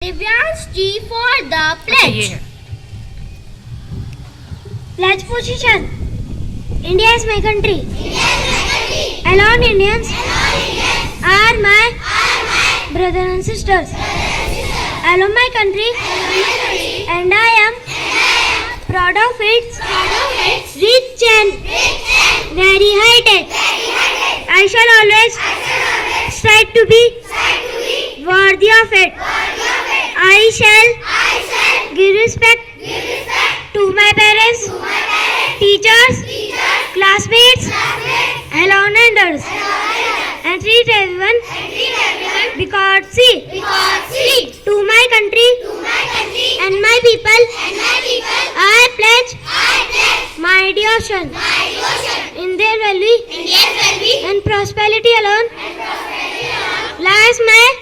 Divyansh G for the pledge. Pledge position. India is my country. Alone Indians are my brothers and sisters. I love my country and I am proud of its rich and very high tech. I shall always strive to be worthy of it. I shall give respect to my parents, teachers, classmates, hello neighbors, and treat everyone because see to my country and my people I pledge my devotion. Indian value and prosperity alone lies my